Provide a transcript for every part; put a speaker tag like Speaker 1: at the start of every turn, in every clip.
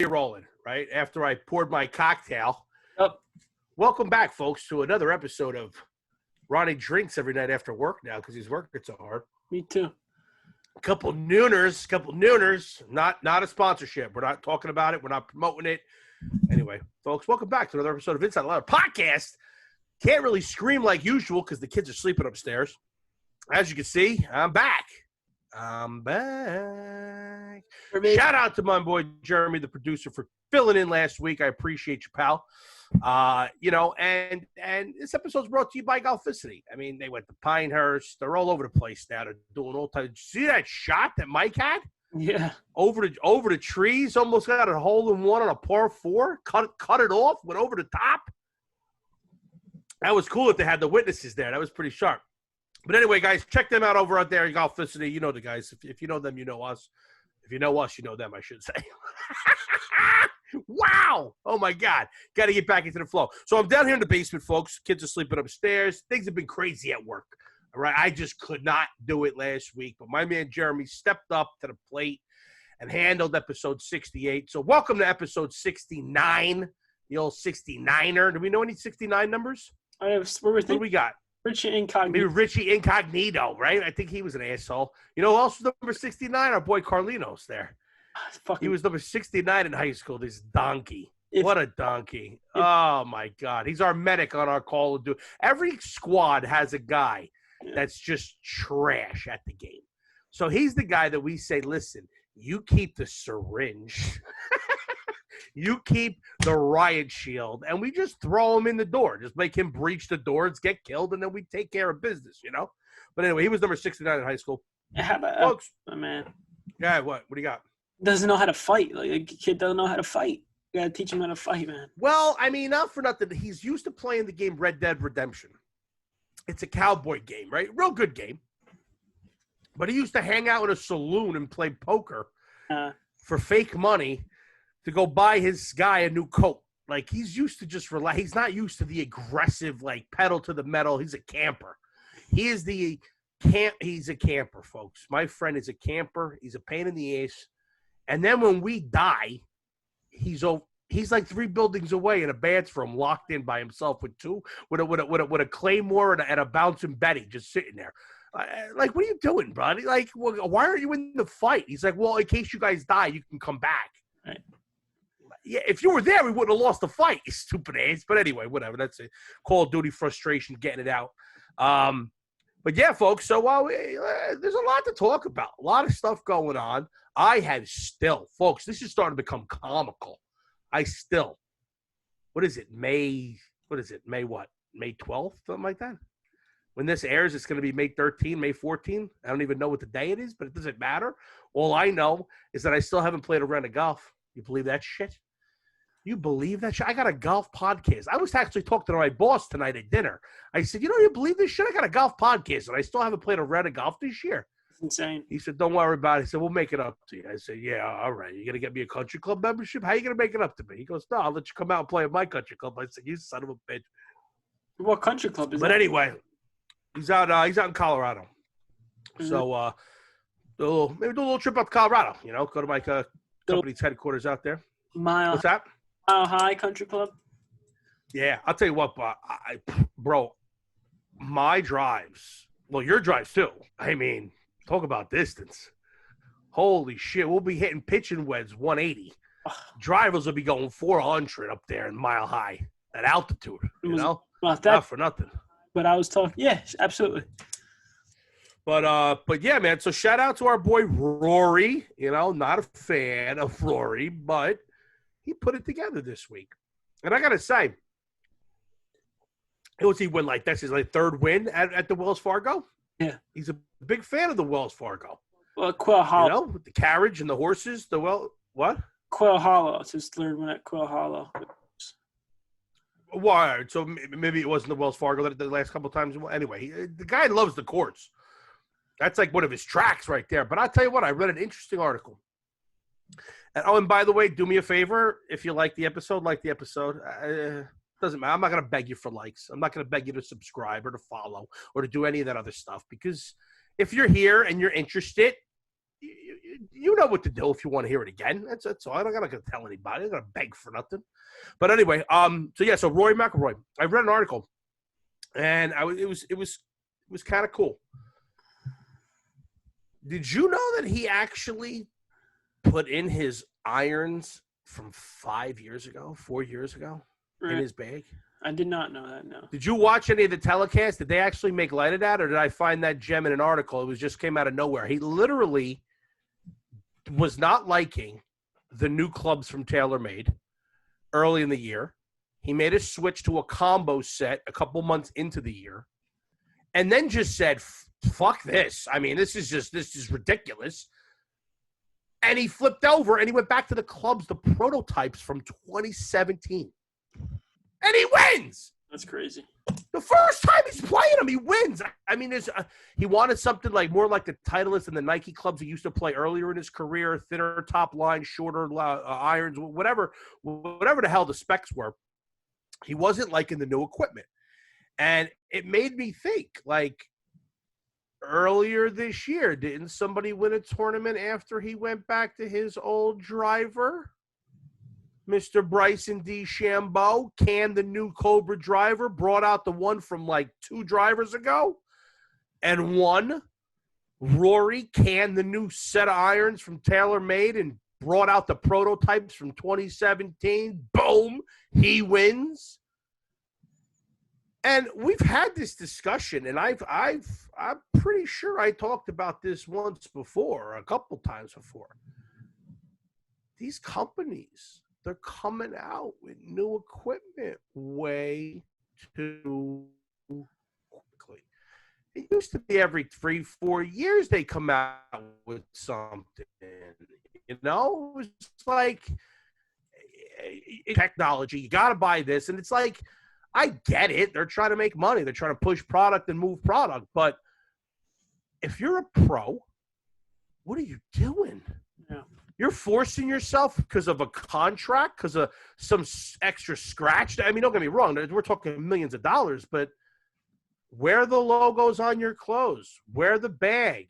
Speaker 1: rolling, right? After I poured my cocktail.
Speaker 2: Yep.
Speaker 1: Welcome back, folks, to another episode of Ronnie drinks every night after work now because he's working so hard.
Speaker 2: Me too.
Speaker 1: Couple nooners. Not a sponsorship. We're not talking about it. We're not promoting it. Anyway, folks, welcome back to another episode of Inside Loud Podcast. Can't really scream like usual because the kids are sleeping upstairs. As you can see, I'm back. Shout out to my boy Jeremy, the producer, for filling in last week. I appreciate you, pal. And this episode's brought to you by Golficity. I mean, they went to Pinehurst. They're all over the place now. They're doing all types. See that shot that Mike had?
Speaker 2: Yeah.
Speaker 1: Over the trees, almost got a hole in one on a par 4. Cut it off, went over the top. That was cool that they had the witnesses there. That was pretty sharp. But anyway, guys, check them out over out there in Golficity. You know the guys. If you know them, you know us. If you know us, you know them, I should say. Wow. Oh, my God. Got to get back into the flow. So I'm down here in the basement, folks. Kids are sleeping upstairs. Things have been crazy at work. All right. I just could not do it last week. But my man Jeremy stepped up to the plate and handled episode 68. So welcome to episode 69, the old 69er. Do we know any 69 numbers? What do we got?
Speaker 2: Richie Incognito.
Speaker 1: Maybe Richie Incognito, right? I think he was an asshole. You know who else was number 69? Our boy Carlinos there. He was number 69 in high school, this donkey. What a donkey. Oh, my God. He's our medic on our Call of Duty. Every squad has a guy that's just trash at the game. So he's the guy that we say, listen, you keep the syringe. You keep the riot shield, and we just throw him in the door. Just make him breach the doors, get killed, and then we take care of business, you know? But anyway, he was number 69 in high school. Folks.
Speaker 2: Oh, man.
Speaker 1: Yeah, what do you got?
Speaker 2: Doesn't know how to fight. Like, a kid doesn't know how to fight. You got to teach him how to fight, man.
Speaker 1: Well, I mean, not for nothing. He's used to playing the game Red Dead Redemption. It's a cowboy game, right? Real good game. But he used to hang out in a saloon and play poker for fake money to go buy his guy a new coat. Like, he's used to just relax. He's not used to the aggressive, like, pedal to the metal. He's a camper. He's a camper, folks. My friend is a camper. He's a pain in the ass. And then when we die, he's like 3 buildings away in a bathroom, locked in by himself with a claymore and a bouncing Betty just sitting there. Like, what are you doing, buddy? Like, why are you in the fight? He's like, well, in case you guys die, you can come back.
Speaker 2: Right.
Speaker 1: Yeah, if you were there, we wouldn't have lost the fight, you stupid ass. But anyway, whatever. That's it. Call of Duty frustration, getting it out. But yeah, folks, so there's a lot to talk about. A lot of stuff going on. I have still, folks, this is starting to become comical. What is it? May what? May 12th? Something like that? When this airs, it's going to be May 13, May 14. I don't even know what the day it is, but it doesn't matter. All I know is that I still haven't played a round of golf. You believe that shit? You believe that shit? I got a golf podcast. I was actually talking to my boss tonight at dinner. I said, you believe this shit? I got a golf podcast, and I still haven't played a round of golf this year.
Speaker 2: It's insane.
Speaker 1: He said, don't worry about it. He said, we'll make it up to you. I said, yeah, all right. You going to get me a country club membership? How are you going to make it up to me? He goes, no, I'll let you come out and play at my country club. I said, you son of a bitch.
Speaker 2: What country club is that?
Speaker 1: But anyway, he's out in Colorado. Mm-hmm. So maybe do a little trip up to Colorado, go to my company's headquarters out there. What's that?
Speaker 2: Mile High Country Club?
Speaker 1: Yeah, I'll tell you what, bro, my drives, well, your drives too. I mean, talk about distance. Holy shit, we'll be hitting pitching wedges 180. Drivers will be going 400 up there in Mile High at altitude,
Speaker 2: Well,
Speaker 1: not for nothing.
Speaker 2: But I was talking, yeah, absolutely.
Speaker 1: But yeah, man, so shout out to our boy Rory. Not a fan of Rory, but he put it together this week. And I got to say, he win that's his third win at the Wells Fargo.
Speaker 2: Yeah.
Speaker 1: He's a big fan of the Wells Fargo.
Speaker 2: Well, Quail Hollow.
Speaker 1: With the carriage and the horses, what?
Speaker 2: Quail Hollow. It's his third win at Quail Hollow.
Speaker 1: Why? So maybe it wasn't the Wells Fargo that the last couple of times. Anyway, the guy loves the courts. That's like one of his tracks right there. But I'll tell you what, I read an interesting article. And by the way, do me a favor. If you like the episode, doesn't matter. I'm not going to beg you for likes. I'm not going to beg you to subscribe or to follow or to do any of that other stuff. Because if you're here and you're interested, you know what to do if you want to hear it again. That's all. I'm not gonna tell anybody. I'm not gonna beg for nothing. But anyway, so Rory McIlroy. I read an article, and it was kind of cool. Did you know that he actually put in his irons from 4 years ago in his bag?
Speaker 2: I did not know that, no.
Speaker 1: Did you watch any of the telecasts? Did they actually make light of that, or did I find that gem in an article? It just came out of nowhere. He literally was not liking the new clubs from TaylorMade early in the year. He made a switch to a combo set a couple months into the year, and then just said, fuck this. I mean, this is ridiculous. And he flipped over, and he went back to the clubs, the prototypes from 2017. And he wins.
Speaker 2: That's crazy.
Speaker 1: The first time he's playing them, he wins. I mean, he wanted something like more like the Titleist and the Nike clubs he used to play earlier in his career, thinner top line, shorter irons, whatever the hell the specs were. He wasn't liking the new equipment. And it made me think, like, earlier this year, didn't somebody win a tournament after he went back to his old driver? Mr. Bryson DeChambeau canned the new Cobra driver, brought out the one from like 2 drivers ago, and won. Rory canned the new set of irons from TaylorMade and brought out the prototypes from 2017. Boom, he wins. And we've had this discussion, and I'm pretty sure I talked about this once before, a couple times before. These companies, they're coming out with new equipment way too quickly. It used to be every 3-4 years they come out with something. You know, it was like technology. You got to buy this, and it's like, I get it. They're trying to make money. They're trying to push product and move product. But if you're a pro, what are you doing?
Speaker 2: Yeah.
Speaker 1: You're forcing yourself because of a contract, because of some extra scratch. I mean, don't get me wrong. We're talking millions of dollars, but wear the logos on your clothes. Wear the bag.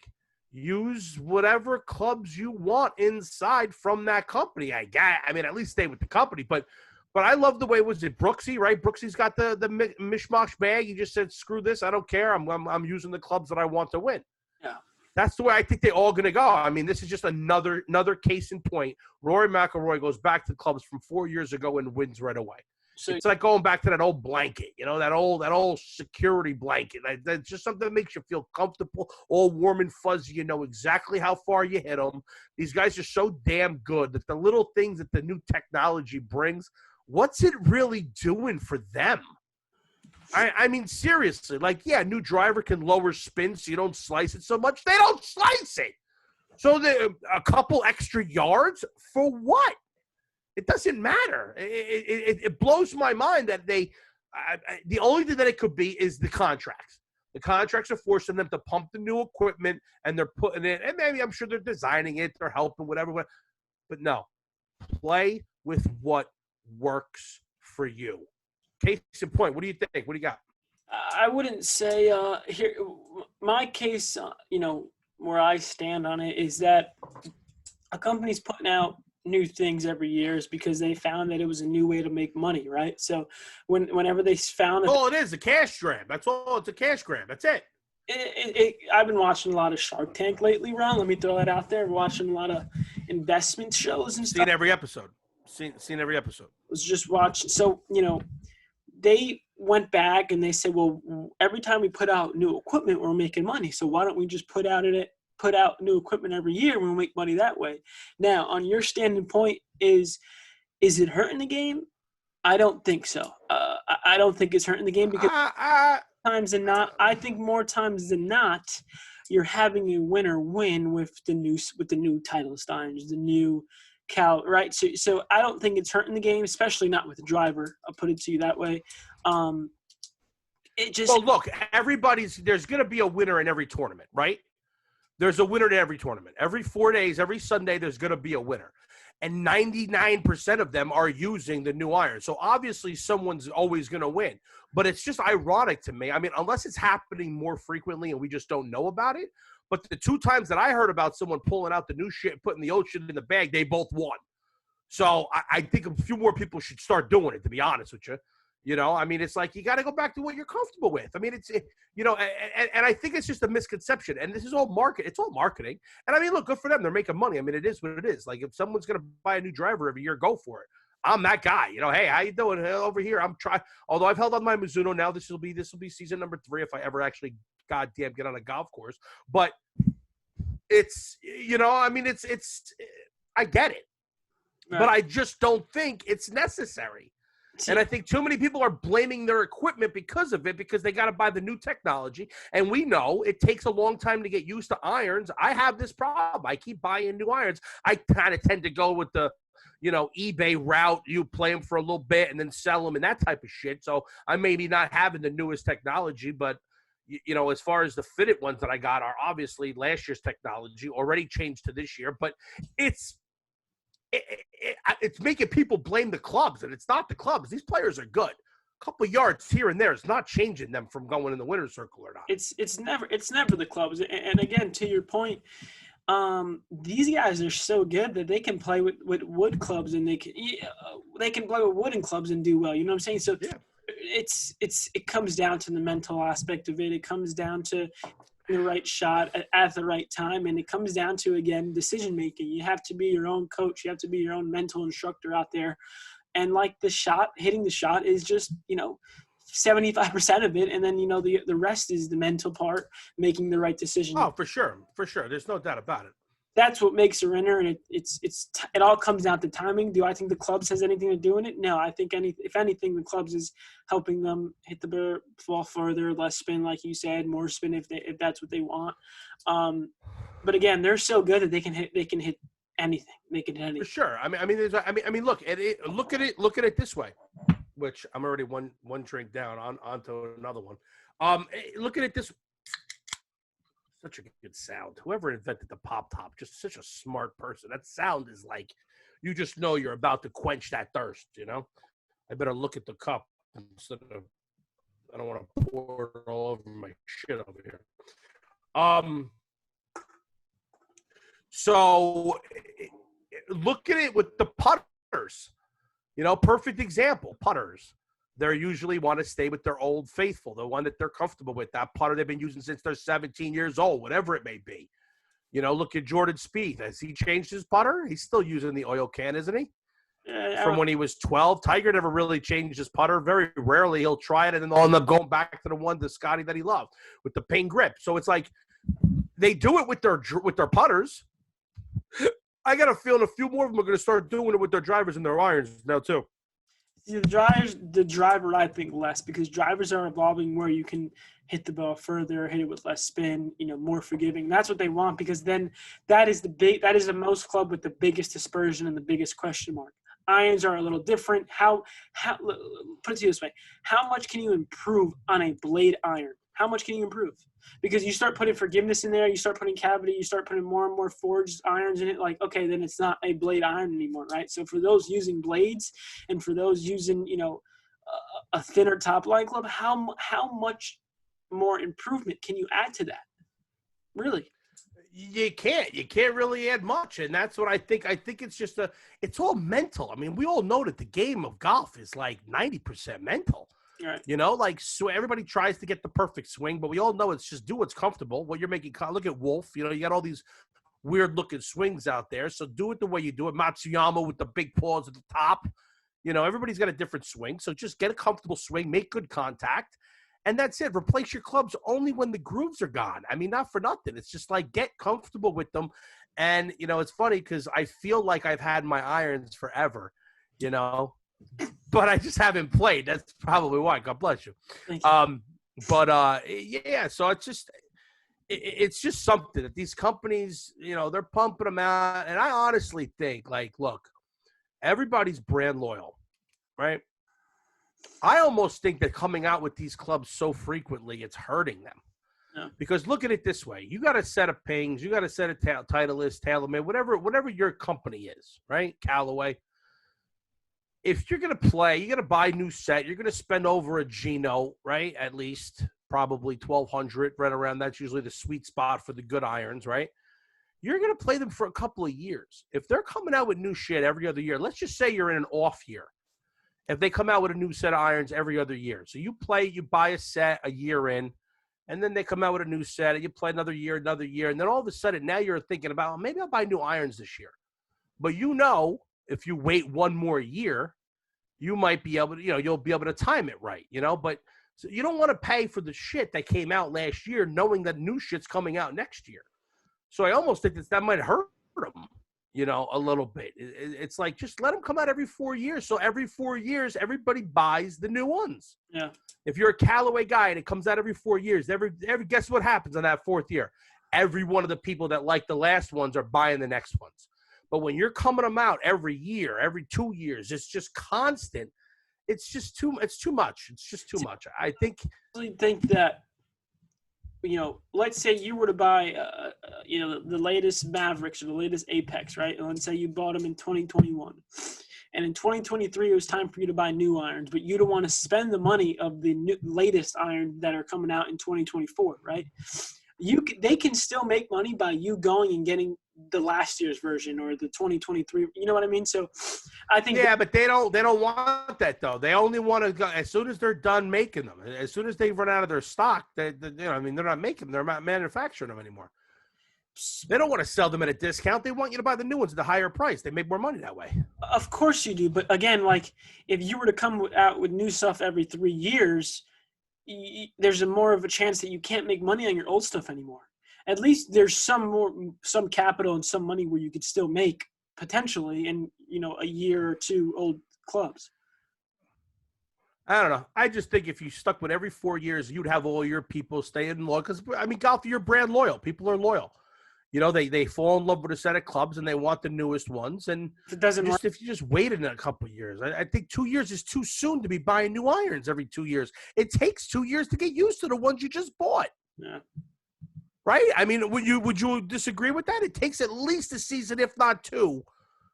Speaker 1: Use whatever clubs you want inside from that company. I mean, at least stay with the company. But I love the way, was it Brooksy, right? Brooksy's got the mishmash bag. He just said, screw this. I don't care. I'm using the clubs that I want to win.
Speaker 2: Yeah.
Speaker 1: That's the way I think they're all going to go. I mean, this is just another case in point. Rory McIlroy goes back to the clubs from 4 years ago and wins right away. So it's like going back to that old blanket, you know, that old security blanket. That's just something that makes you feel comfortable, all warm and fuzzy. You know exactly how far you hit them. These guys are so damn good that the little things that the new technology brings, what's it really doing for them? I mean, seriously, like, yeah, new driver can lower spin so you don't slice it so much. They don't slice it. So a couple extra yards for what? It doesn't matter. It blows my mind that the only thing that it could be is the contracts. The contracts are forcing them to pump the new equipment, and they're putting it, and maybe I'm sure they're designing it, they're helping, whatever. But no, play with what works for you. Case in point, what do you think? What do you got?
Speaker 2: I wouldn't say here. My case, where I stand on it is that a company's putting out new things every year is because they found that it was a new way to make money, right? So whenever they found that,
Speaker 1: it is a cash grab. That's all. It's a cash grab. That's it.
Speaker 2: I've been watching a lot of Shark Tank lately, Ron. Let me throw that out there. Watching a lot of investment shows and stuff.
Speaker 1: Seen every episode. Seen every episode.
Speaker 2: Was just watching. So they went back and they said, well, every time we put out new equipment, we're making money. So why don't we just put out new equipment every year when we make money that way? Now, on your standing point, is it hurting the game? I don't think so. I don't think it's hurting the game because times than not, I think more times than not, you're having a winner win with the new Titleist irons, the new Cal, right? So I don't think it's hurting the game, especially not with the driver. I'll put it to you that way.
Speaker 1: Look, there's going to be a winner in every tournament, right? There's a winner in every tournament. Every 4 days, every Sunday, there's going to be a winner. And 99% of them are using the new iron. So obviously someone's always going to win. But it's just ironic to me. I mean, unless it's happening more frequently and we just don't know about it. But the 2 times that I heard about someone pulling out the new shit, putting the old shit in the bag, they both won. So I think a few more people should start doing it, to be honest with you. You know, I mean, it's like you got to go back to what you're comfortable with. I mean, and I think it's just a misconception. And this is all it's all marketing. And I mean, look, good for them. They're making money. I mean, it is what it is. Like if someone's going to buy a new driver every year, go for it. I'm that guy. You know, hey, how you doing over here? I'm trying. Although I've held on my Mizuno now, this will be season number 3 if I ever actually goddamn get on a golf course. But it's, you know, I mean, it's I get it, right. But I just don't think it's necessary. And I think too many people are blaming their equipment because of it, because they got to buy the new technology. And we know it takes a long time to get used to irons. I have this problem. I keep buying new irons. I kind of tend to go with the, you know, eBay route. You play them for a little bit and then sell them and that type of shit. So I maybe not having the newest technology, but, you know, as far as the fitted ones that I got are obviously last year's technology, already changed to this year. But it's making people blame the clubs, and it's not the clubs. These players are good. A couple of yards here and there is not changing them from going in the winner's circle or not.
Speaker 2: It's never the clubs. And again, to your point, these guys are so good that they can play with wood clubs, and they can play with wooden clubs and do well. You know what I'm saying? So yeah. It comes down to the mental aspect of it. It comes down to the right shot at the right time, and it comes down to, again, decision making. You have to be your own coach. You have to be your own mental instructor out there. And like hitting the shot is just, you know, 75% of it, and then, you know, the rest is the mental part, making the right decision.
Speaker 1: Oh, for sure. There's no doubt about it.
Speaker 2: That's what makes a winner, and it all comes down to timing. Do I think the clubs has anything to do in it? No, I think if anything, the clubs is helping them hit the ball further, less spin, like you said, more spin if that's what they want. But again, they're so good that they can hit anything. They can hit anything. For
Speaker 1: sure. I mean, look at it this way, which I'm already one drink down onto another one. Look at it this. Such a good sound. Whoever invented the pop top, just such a smart person. That sound is like, you just know you're about to quench that thirst, you know? I better look at the cup instead of, I don't want to pour it all over my shit over here. So look at it with the putters. You know, perfect example, putters. They usually want to stay with their old faithful, the one that they're comfortable with, that putter they've been using since they're 17 years old, whatever it may be. You know, look at Jordan Spieth. Has he changed his putter? He's still using the oil can, isn't he? From when he was 12. Tiger never really changed his putter. Very rarely he'll try it, and then they'll end up going back to the one, the Scotty that he loved, with the pain grip. So it's like they do it with their putters. I got a feeling a few more of them are going to start doing it with their drivers and their irons now too.
Speaker 2: The driver, I think, less, because drivers are evolving where you can hit the ball further, hit it with less spin, you know, more forgiving. That's what they want, because then that is the most club with the biggest dispersion and the biggest question mark. Irons are a little different. How put it to you this way: how much can you improve on a blade iron? How much can you improve? Because you start putting forgiveness in there, you start putting cavity, you start putting more and more forged irons in it, like, okay, then it's not a blade iron anymore, right? So for those using blades and for those using, you know, a thinner top line club, how much more improvement can you add to that? Really?
Speaker 1: You can't really add much. And that's what I think. I think it's just it's all mental. I mean, we all know that the game of golf is like 90% mental.
Speaker 2: Right.
Speaker 1: You know, like, so everybody tries to get the perfect swing, but we all know it's just do what's comfortable. What you're making, look at Wolf. You know, you got all these weird looking swings out there. So do it the way you do it. Matsuyama with the big paws at the top. You know, everybody's got a different swing. So just get a comfortable swing, make good contact, and that's it. Replace your clubs only when the grooves are gone. I mean, not for nothing. It's just like, get comfortable with them. And, you know, it's funny because I feel like I've had my irons forever, you know. But I just haven't played. That's probably why. God bless you.
Speaker 2: Thank you.
Speaker 1: Yeah. So it's just something that these companies, you know, they're pumping them out. And I honestly think, like, look, everybody's brand loyal, right? I almost think that coming out with these clubs so frequently, it's hurting them.
Speaker 2: Yeah.
Speaker 1: Because look at it this way: you got a set of Pings, you got a set of Titleist, TaylorMade, whatever your company is, right? Callaway. If you're going to play, you're going to buy a new set, you're going to spend over a Gino, right? At least, probably 1,200, right around. That's usually the sweet spot for the good irons, right? You're going to play them for a couple of years. If they're coming out with new shit every other year, let's just say you're in an off year. If they come out with a new set of irons every other year. So you buy a set a year in, and then they come out with a new set, and you play another year, and then all of a sudden now you're thinking about, well, maybe I'll buy new irons this year. But if you wait one more year, you might be able to, you'll be able to time it right, but so you don't want to pay for the shit that came out last year knowing that new shit's coming out next year. So I almost think that might hurt them, a little bit. It's like, just let them come out every 4 years. So every 4 years, everybody buys the new ones.
Speaker 2: Yeah.
Speaker 1: If you're a Callaway guy and it comes out every 4 years, guess what happens on that fourth year? Every one of the people that like the last ones are buying the next ones. But when you're coming them out every year, every 2 years, it's just constant. It's too much. It's just too much. I think
Speaker 2: that, let's say you were to buy, the latest Mavericks or the latest Apex, right? And let's say you bought them in 2021. And in 2023, it was time for you to buy new irons, but you don't want to spend the money of the latest irons that are coming out in 2024, right? They can still make money by you going and getting the last year's version or the 2023. You know what I mean? So I think
Speaker 1: but they don't want that though. They only want to go as soon as they're done making them. As soon as they run out of their stock, they're not making them. They're not manufacturing them anymore. They don't want to sell them at a discount. They want you to buy the new ones at a higher price. They make more money that way.
Speaker 2: Of course you do. But again, like if you were to come out with new stuff every 3 years, there's more of a chance that you can't make money on your old stuff anymore. At least there's some capital and some money where you could still make potentially in, a year or two old clubs.
Speaker 1: I don't know. I just think if you stuck with every 4 years, you'd have all your people staying loyal. Because, golf, you're brand loyal. People are loyal. They fall in love with a set of clubs and they want the newest ones. And
Speaker 2: if it doesn't work,
Speaker 1: if you just waited a couple of years, I think 2 years is too soon to be buying new irons every 2 years. It takes 2 years to get used to the ones you just bought.
Speaker 2: Yeah.
Speaker 1: Right? Would you disagree with that? It takes at least a season, if not two,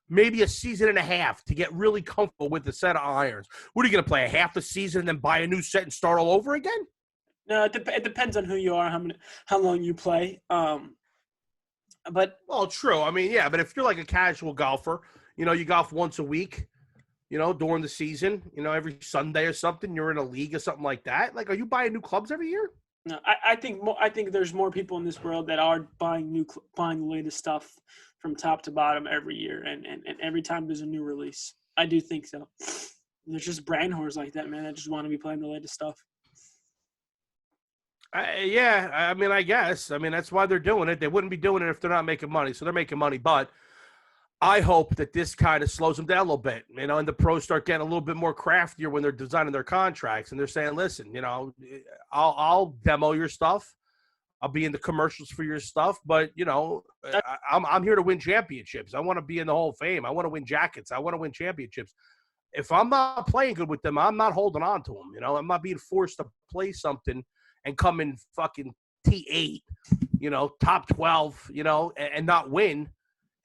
Speaker 1: maybe a season and a half to get really comfortable with the set of irons. What are you going to play, a half a season and then buy a new set and start all over again?
Speaker 2: No, it depends on who you are, how long you play. But
Speaker 1: well, true. But if you're like a casual golfer, you golf once a week, during the season, every Sunday or something, you're in a league or something like that. Like, are you buying new clubs every year?
Speaker 2: No, I think there's more people in this world that are buying the latest stuff from top to bottom every year, and every time there's a new release. I do think so. There's just brand whores like that, man. I just want to be playing the latest stuff.
Speaker 1: I guess. That's why they're doing it. They wouldn't be doing it if they're not making money. So they're making money, but I hope that this kind of slows them down a little bit, and the pros start getting a little bit more craftier when they're designing their contracts, and they're saying, listen, I'll demo your stuff. I'll be in the commercials for your stuff, but, I'm here to win championships. I want to be in the Hall of Fame. I want to win jackets. I want to win championships. If I'm not playing good with them, I'm not holding on to them. I'm not being forced to play something and come in fucking T8, top 12, and not win.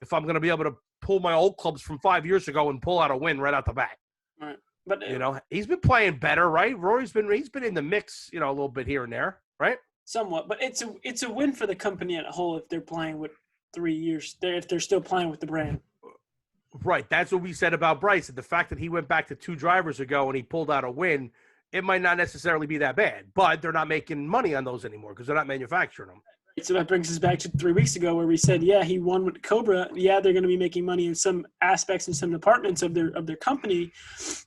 Speaker 1: If I'm going to be able to pull my old clubs from 5 years ago and pull out a win right out the bat.
Speaker 2: Right. But
Speaker 1: he's been playing better, right? Rory's been in the mix, a little bit here and there, right?
Speaker 2: Somewhat, but it's a win for the company as a whole if they're playing with 3 years. If they're still playing with the brand.
Speaker 1: Right. That's what we said about Bryce. The fact that he went back to 2 drivers ago and he pulled out a win, it might not necessarily be that bad, but they're not making money on those anymore because they're not manufacturing them.
Speaker 2: So that brings us back to 3 weeks ago where we said, yeah, he won with Cobra. Yeah, they're going to be making money in some aspects and some departments of their company.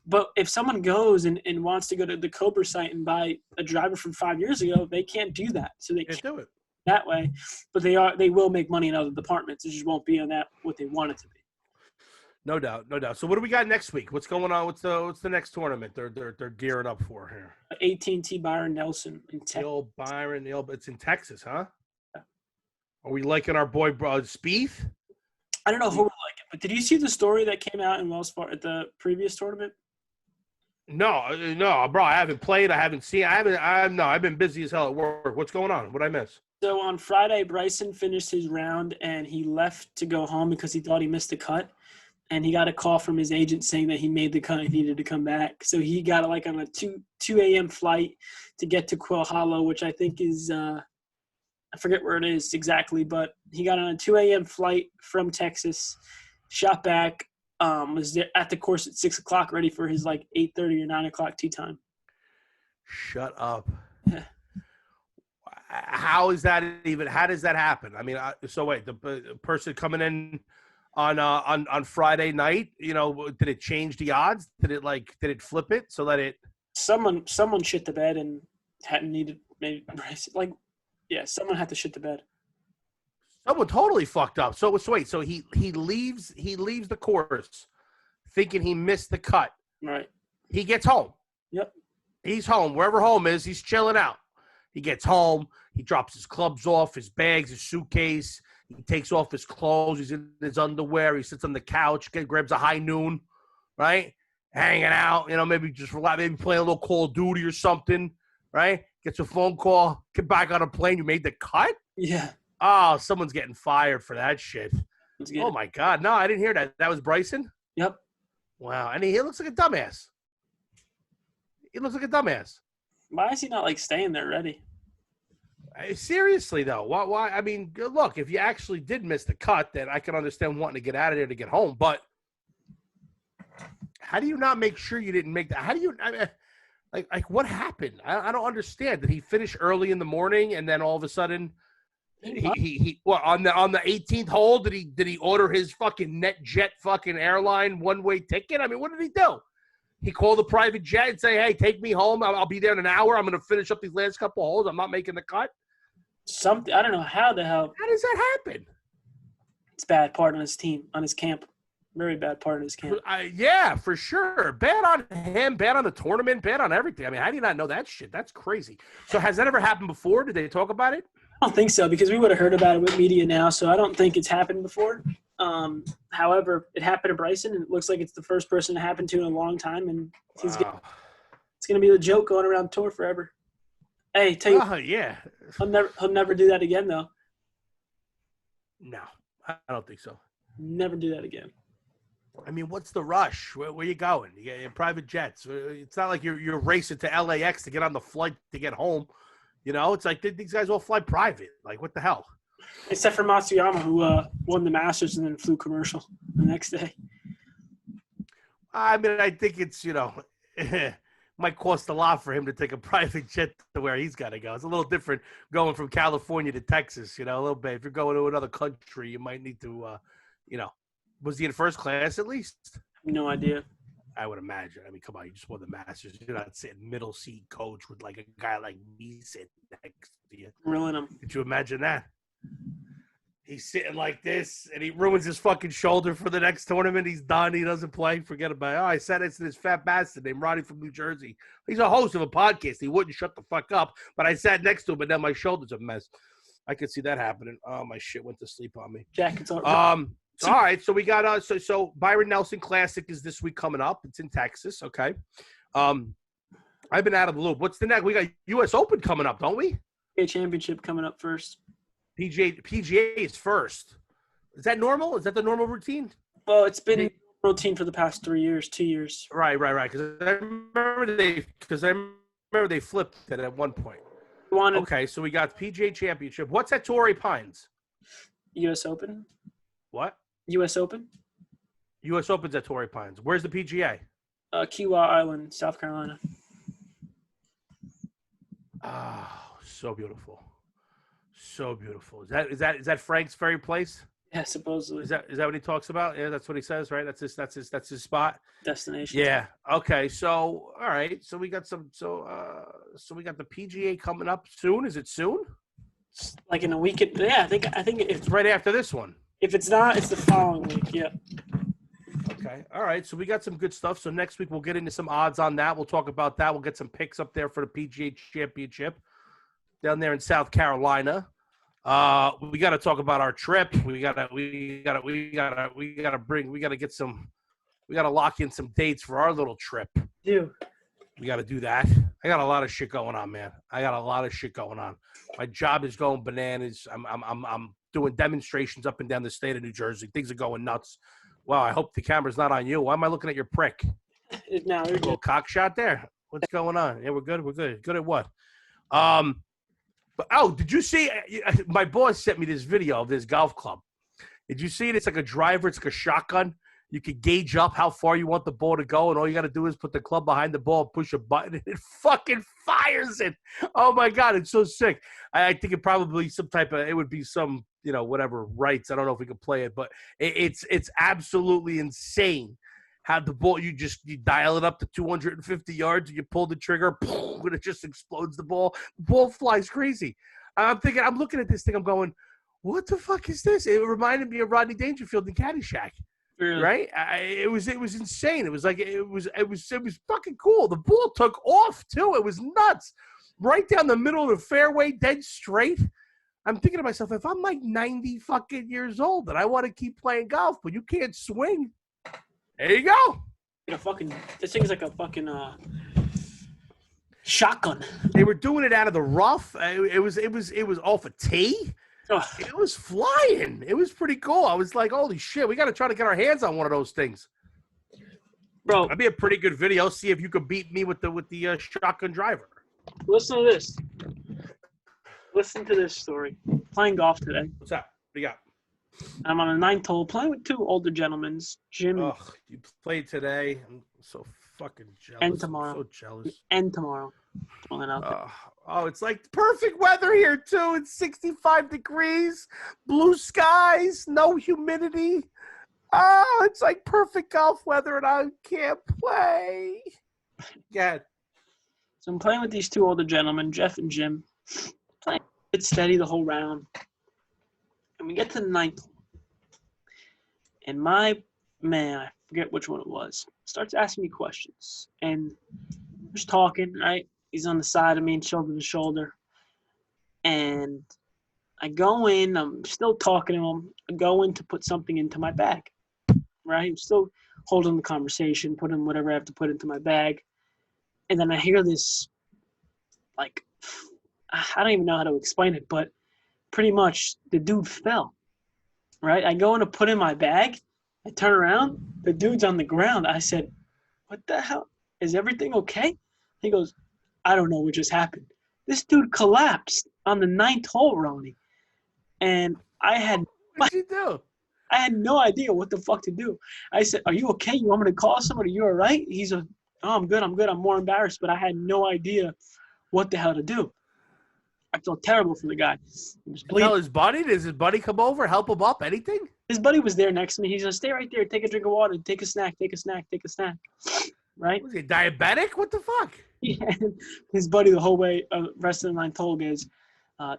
Speaker 2: But if someone goes and wants to go to the Cobra site and buy a driver from 5 years ago, they can't do that. So they can't
Speaker 1: do it
Speaker 2: that way. But they will make money in other departments. It just won't be on that what they want it to be.
Speaker 1: No doubt. So what do we got next week? What's going on? What's the next tournament they're gearing up for here?
Speaker 2: 18T Byron Nelson in Texas.
Speaker 1: The old Byron, it's in Texas, huh? Are we liking our boy Spieth?
Speaker 2: I don't know who we're liking, but did you see the story that came out in Wells Fargo at the previous tournament?
Speaker 1: No, bro. I haven't played. I haven't seen. I've been busy as hell at work. What's going on? What'd I miss?
Speaker 2: So on Friday, Bryson finished his round and he left to go home because he thought he missed a cut. and he got a call from his agent saying that he made the cut and needed to come back. So he got like on a 2 a.m. flight to get to Quill Hollow, which I think is I forget where it is exactly, but he got on a 2 a.m. flight from Texas, shot back, was there at the course at 6 o'clock, ready for his like 8:30 or 9 o'clock tee time.
Speaker 1: Shut up.
Speaker 2: Yeah.
Speaker 1: How does that happen? I mean, so wait, the person coming in on Friday night, did it change the odds? Did it flip it so that it?
Speaker 2: Someone shit the bed and hadn't needed maybe someone had to shit the bed.
Speaker 1: Someone totally fucked up. So wait, so he leaves the course thinking he missed the cut.
Speaker 2: Right.
Speaker 1: He gets home.
Speaker 2: Yep.
Speaker 1: He's home. Wherever home is, he's chilling out. He gets home. He drops his clubs off, his bags, his suitcase. He takes off his clothes. He's in his underwear. He sits on the couch, grabs a high noon, right? Hanging out, maybe just relax, maybe playing a little Call of Duty or something, right? Gets a phone call, get back on a plane. You made the cut?
Speaker 2: Yeah.
Speaker 1: Oh, someone's getting fired for that shit. Oh, my God. No, I didn't hear that. That was Bryson?
Speaker 2: Yep.
Speaker 1: Wow. And he looks like a dumbass.
Speaker 2: Why is he not, like, staying there ready?
Speaker 1: Seriously, though. Why? I mean, look, if you actually did miss the cut, then I can understand wanting to get out of there to get home. But how do you not make sure you didn't make that? How do you like what happened? I don't understand. Did he finish early in the morning and then all of a sudden he on the 18th hole did he order his fucking NetJet fucking airline one-way ticket? I mean, what did he do? He called the private jet and say, "Hey, take me home. I'll be there in an hour. I'm going to finish up these last couple of holes. I'm not making the cut."
Speaker 2: Something, I don't know how the hell.
Speaker 1: How does that happen?
Speaker 2: It's bad part on his team, on his camp. Very bad part of his camp.
Speaker 1: Yeah, for sure. Bad on him, bad on the tournament, bad on everything. I mean, how do you not know that shit? That's crazy. So has that ever happened before? Did they talk about it?
Speaker 2: I don't think so, because we would have heard about it with media now, so I don't think it's happened before. However, it happened to Bryson, and it looks like it's the first person it happened to in a long time, and it's going to be the joke going around the tour forever. Hey, tell you,
Speaker 1: yeah.
Speaker 2: He'll never do that again, though.
Speaker 1: No, I don't think so.
Speaker 2: Never do that again.
Speaker 1: I mean, what's the rush? Where you going? You get in private jets. It's not like you're racing to LAX to get on the flight to get home. It's like these guys all fly private. Like, what the hell?
Speaker 2: Except for Matsuyama, who won the Masters and then flew commercial the next day.
Speaker 1: I mean, I think it's, might cost a lot for him to take a private jet to where he's got to go. It's a little different going from California to Texas, a little bit. If you're going to another country, you might need to, was he in first class at least?
Speaker 2: No idea.
Speaker 1: I would imagine. I mean, come on, you just won the Masters. You're not sitting middle seat coach with like a guy like me sitting next to you.
Speaker 2: Grilling him.
Speaker 1: Could you imagine that? He's sitting like this, and he ruins his fucking shoulder for the next tournament. He's done. He doesn't play. Forget about it. I said it's this fat bastard named Ronnie from New Jersey. He's a host of a podcast. He wouldn't shut the fuck up, but I sat next to him, and then my shoulder's a mess. I could see that happening. Oh, my shit went to sleep on me.
Speaker 2: Jack, it's all
Speaker 1: all right, so we got so Byron Nelson Classic is this week coming up. It's in Texas, okay. I've been out of the loop. What's the next? We got U.S. Open coming up, don't we?
Speaker 2: Pga Championship coming up first.
Speaker 1: PGA is first. Is that normal? Is that the normal routine?
Speaker 2: Well, it's been routine for the past 2 years.
Speaker 1: Right. Because I remember they flipped it at one point. Okay, so we got Pga Championship. What's at Torrey Pines?
Speaker 2: U.S. Open.
Speaker 1: What?
Speaker 2: U.S. Open.
Speaker 1: U.S. Open's at Torrey Pines. Where's the PGA?
Speaker 2: Kiawah Island, South Carolina.
Speaker 1: Oh, so beautiful. So beautiful. Is that Frank's Ferry Place?
Speaker 2: Yeah, supposedly.
Speaker 1: Is that what he talks about? Yeah, that's what he says, right? That's his spot.
Speaker 2: Destination.
Speaker 1: Yeah. Okay. So all right. So we got so we got the PGA coming up soon. Is it soon?
Speaker 2: Like in a week. Yeah, I think
Speaker 1: it's right after this one.
Speaker 2: If it's not, it's the following week. Yeah.
Speaker 1: Okay. All right. So we got some good stuff. So next week we'll get into some odds on that. We'll talk about that. We'll get some picks up there for the PGA Championship down there in South Carolina. We got to talk about our trip. We got to lock in some dates for our little trip.
Speaker 2: Dude.
Speaker 1: We got to do that. I got a lot of shit going on, man. My job is going bananas. I'm doing demonstrations up and down the state of New Jersey. Things are going nuts. Wow, I hope the camera's not on you. Why am I looking at your prick?
Speaker 2: Now
Speaker 1: A
Speaker 2: you're
Speaker 1: little
Speaker 2: good.
Speaker 1: cock shot there. What's going on? Yeah, we're good. We're good. Good at what? But did you see? My boss sent me this video of this golf club. Did you see it? It's like a driver. It's like a shotgun. You can gauge up how far you want the ball to go, and all you got to do is put the club behind the ball, push a button, and it fucking fires it. Oh my god, it's so sick. I think it probably it would be some, whatever rights. I don't know if we could play it, but it's absolutely insane. How the ball, you dial it up to 250 yards, and you pull the trigger, and it just explodes the ball. The ball flies crazy. I'm looking at this thing, I'm going, what the fuck is this? It reminded me of Rodney Dangerfield in Caddyshack.
Speaker 2: Really?
Speaker 1: Right? It was insane. It was like it was fucking cool. The ball took off too. It was nuts. Right down the middle of the fairway, dead straight. I'm thinking to myself, if I'm like 90 fucking years old and I want to keep playing golf, but you can't swing, there you go.
Speaker 2: This thing's like a fucking shotgun.
Speaker 1: They were doing it out of the rough. It was off a tee.
Speaker 2: Ugh.
Speaker 1: It was flying. It was pretty cool. I was like, holy shit, we got to try to get our hands on one of those things.
Speaker 2: Bro,
Speaker 1: That'd be a pretty good video. See if you could beat me with the shotgun driver.
Speaker 2: listen to this. Listen to this story. Playing golf today.
Speaker 1: What's up? What do you got?
Speaker 2: I'm on a 9th hole playing with two older gentlemen, Jim
Speaker 1: Oh, you played today. I'm so fucking jealous.
Speaker 2: And tomorrow.
Speaker 1: I'm so jealous.
Speaker 2: and tomorrow. Throwing it out there.
Speaker 1: It's like perfect weather here, too. It's 65 degrees, blue skies, no humidity. Oh, it's like perfect golf weather, and I can't play. Yeah.
Speaker 2: So I'm playing with these two older gentlemen, Jeff and Jim. Playing it steady the whole round. And we get to the 9th hole. And my man, I forget which one it was, starts asking me questions. And we're just talking, right? He's on the side of me and shoulder to shoulder. And I go in, I'm still talking to him. I go in to put something into my bag, right? I'm still holding the conversation, putting whatever I have to put into my bag. And then I hear this, like, I don't even know how to explain it, but pretty much the dude fell, right? I go in to put in my bag. I turn around. The dude's on the ground. I said, what the hell? Is everything okay? He goes, I don't know what just happened. This dude collapsed on the 9th hole, Ronnie. And I had
Speaker 1: What'd you do?
Speaker 2: I had no idea what the fuck to do. I said, are you okay? You want me to call somebody? You all right? He's like, oh, I'm good. I'm more embarrassed, but I had no idea what the hell to do. I felt terrible for the guy. He was bleeding.
Speaker 1: Tell his buddy? Does his buddy come over, help him up, anything?
Speaker 2: His buddy was there next to me. He's like, stay right there. Take a drink of water. Take a snack. Right?
Speaker 1: Was he diabetic? What the fuck?
Speaker 2: Yeah. His buddy the whole way, rest of the 9th hole goes,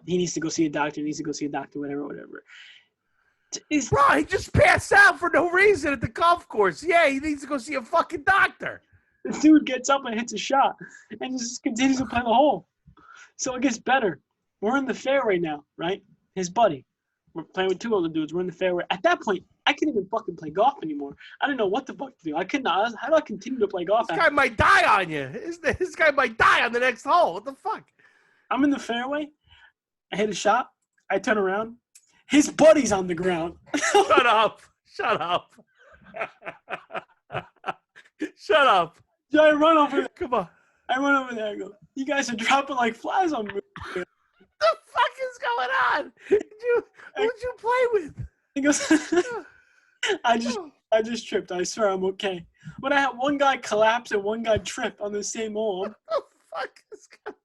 Speaker 2: he needs to go see a doctor, whatever.
Speaker 1: Bro, he just passed out for no reason at the golf course. Yeah, he needs to go see a fucking doctor.
Speaker 2: The dude gets up and hits a shot and just continues to play the hole. So it gets better. We're in the fairway now, right? His buddy. We're playing with two older dudes. We're in the fairway. At that point, I couldn't even fucking play golf anymore. I didn't know what the fuck to do. I could not. How do I continue to play golf?
Speaker 1: This guy might die on you. This guy might die on the next hole. What the fuck?
Speaker 2: I'm in the fairway. I hit a shot. I turn around. His buddy's on the ground.
Speaker 1: Shut up. Shut up. Shut up.
Speaker 2: So I run over there.
Speaker 1: Come on.
Speaker 2: I run over there. I go, you guys are dropping like flies on me.
Speaker 1: What the fuck is going on? Who'd you play with?
Speaker 2: He goes, I just tripped. I swear I'm okay. But I had one guy collapse and one guy trip on the same hole.
Speaker 1: What the fuck is going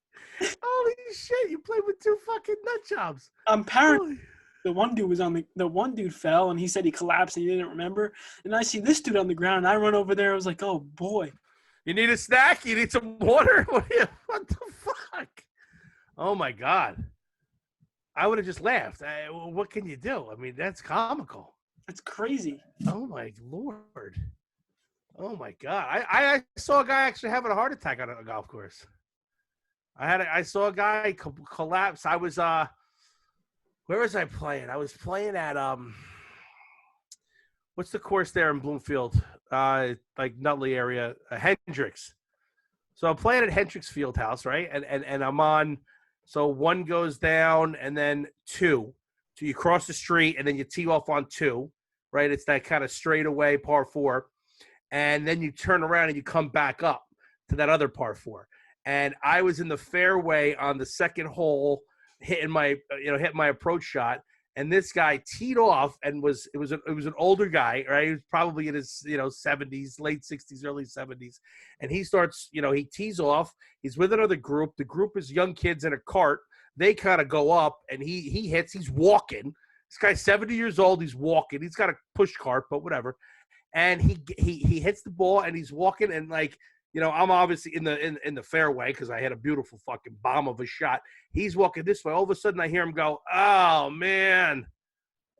Speaker 1: on? Holy shit, you played with two fucking nut jobs.
Speaker 2: I'm paranoid. The one dude was the one dude fell and he said he collapsed and he didn't remember. And I see this dude on the ground and I run over there. I was like, oh boy.
Speaker 1: You need a snack? You need some water? What the fuck? Oh my God. I would have just laughed. What can you do? I mean, that's comical.
Speaker 2: That's crazy.
Speaker 1: Oh my Lord. Oh my God. I saw a guy actually having a heart attack on a golf course. I saw a guy collapse. I was where was I playing? I was playing at what's the course there in Bloomfield? Like Nutley area, Hendricks. So I'm playing at Hendricks Fieldhouse, right? And I'm on. So one goes down and then two. So you cross the street and then you tee off on two. right? It's that kind of straightaway par 4. And then you turn around and you come back up to that other par 4. And I was in the fairway on the second hole, hitting my approach shot. And this guy teed off and it was an older guy, right? He was probably in his 70s, late 60s, early 70s. And he starts, he tees off. He's with another group. The group is young kids in a cart. They kind of go up, and he hits. He's walking. This guy's 70 years old. He's walking. He's got a push cart, but whatever. And he hits the ball, and he's walking, and I'm obviously in the fairway because I had a beautiful fucking bomb of a shot. He's walking this way. All of a sudden, I hear him go, "Oh man!"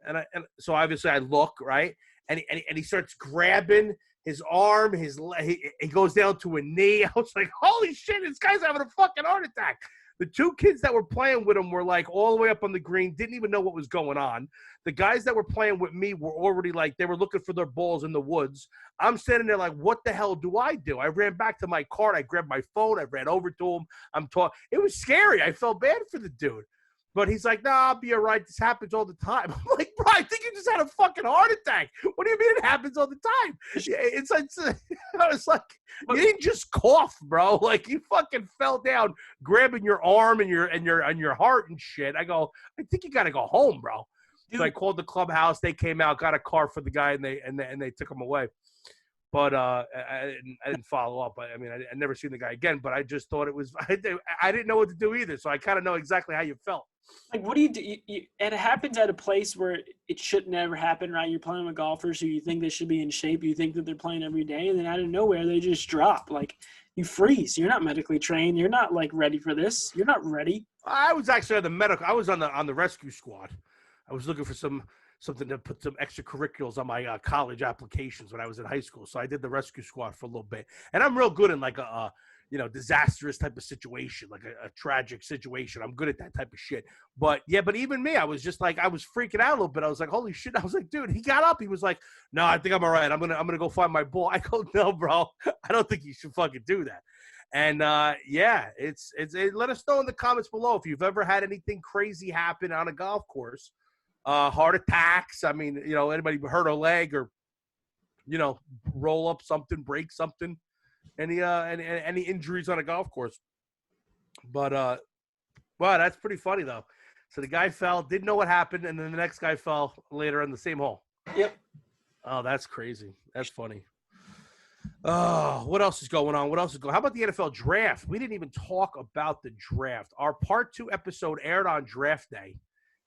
Speaker 1: And so obviously I look right, and he starts grabbing his arm, he goes down to a knee. I was like, "Holy shit! This guy's having a fucking heart attack." The two kids that were playing with him were like all the way up on the green, didn't even know what was going on. The guys that were playing with me were already they were looking for their balls in the woods. I'm standing there like, what the hell do? I ran back to my cart. I grabbed my phone. I ran over to him. It was scary. I felt bad for the dude. But he's like, nah, I'll be all right. This happens all the time. I'm like, bro, I think you just had a fucking heart attack. What do you mean it happens all the time? I was like, you didn't just cough, bro. Like, you fucking fell down, grabbing your arm and your heart and shit. I go, I think you got to go home, bro. Dude. So I called the clubhouse. They came out, got a car for the guy, and they took him away. But I didn't follow up. I never seen the guy again. But I just thought it was. I didn't know what to do either. So I kind of know exactly how you felt.
Speaker 2: Like, what do you do? And it happens at a place where it should never happen, right? You're playing with golfers who you think they should be in shape. You think that they're playing every day, and then out of nowhere they just drop. Like, you freeze. You're not medically trained. You're not ready for this. You're not ready.
Speaker 1: I was actually on the medical. I was on the rescue squad. I was looking for something to put some extracurriculars on my college applications when I was in high school. So I did the rescue squad for a little bit, and I'm real good in a disastrous type of situation, like a tragic situation. I'm good at that type of shit. But even me, I was just I was freaking out a little bit. I was like, holy shit. I was like, dude, he got up. He was like, no, I think I'm all right. I'm going to go find my ball. I go, no, bro, I don't think you should fucking do that. And it's let us know in the comments below if you've ever had anything crazy happen on a golf course. Heart attacks. I mean, anybody hurt a leg or, roll up something, break something. Any injuries on a golf course. But wow, that's pretty funny though. So the guy fell, didn't know what happened, and then the next guy fell later in the same hole.
Speaker 2: Yep.
Speaker 1: Oh, that's crazy. That's funny. Oh, what else is going on? How about the NFL draft? We didn't even talk about the draft. Our part 2 episode aired on draft day,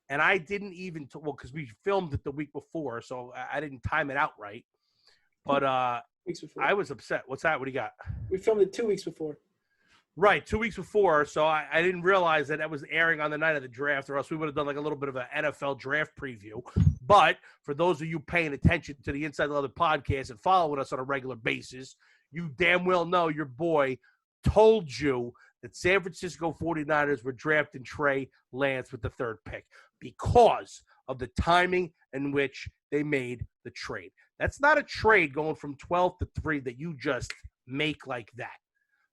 Speaker 1: and I didn't even because we filmed it the week before, so I didn't time it out right. But
Speaker 2: weeks before.
Speaker 1: I was upset. What's that? What do you got?
Speaker 2: We filmed it 2 weeks before.
Speaker 1: Right, 2 weeks before. So I didn't realize that was airing on the night of the draft, or else we would have done a little bit of an NFL draft preview. But for those of you paying attention to the Inside the Leather podcast and following us on a regular basis, you damn well know your boy told you that San Francisco 49ers were drafting Trey Lance with the 3rd pick because of the timing in which they made the trade. That's not a trade going from 12 to 3 that you just make like that.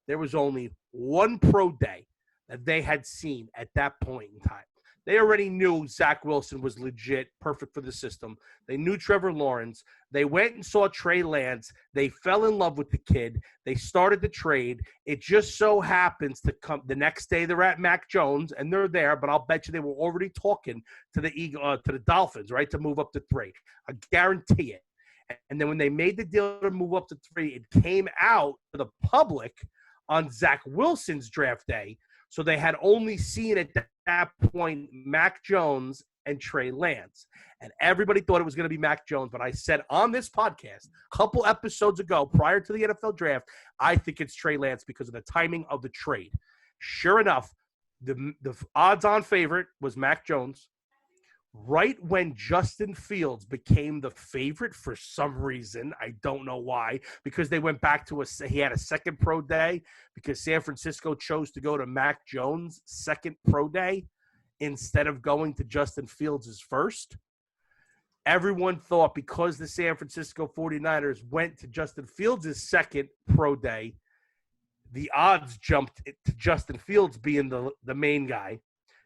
Speaker 1: There was only one pro day that they had seen at that point in time. They already knew Zach Wilson was legit, perfect for the system. They knew Trevor Lawrence. They went and saw Trey Lance. They fell in love with the kid. They started the trade. It just so happens to come the next day they're at Mac Jones, and they're there, but I'll bet you they were already talking to the Dolphins, right, to move up to 3. I guarantee it. And then when they made the deal to move up to 3, it came out to the public on Zach Wilson's draft day. So they had only seen at that point Mac Jones and Trey Lance. And everybody thought it was going to be Mac Jones. But I said on this podcast a couple episodes ago, prior to the NFL draft, I think it's Trey Lance because of the timing of the trade. Sure enough, the odds-on favorite was Mac Jones. Right when Justin Fields became the favorite for some reason, I don't know why, because they went back to he had a second pro day because San Francisco chose to go to Mac Jones' second pro day instead of going to Justin Fields' first. Everyone thought because the San Francisco 49ers went to Justin Fields' second pro day, the odds jumped to Justin Fields being the main guy.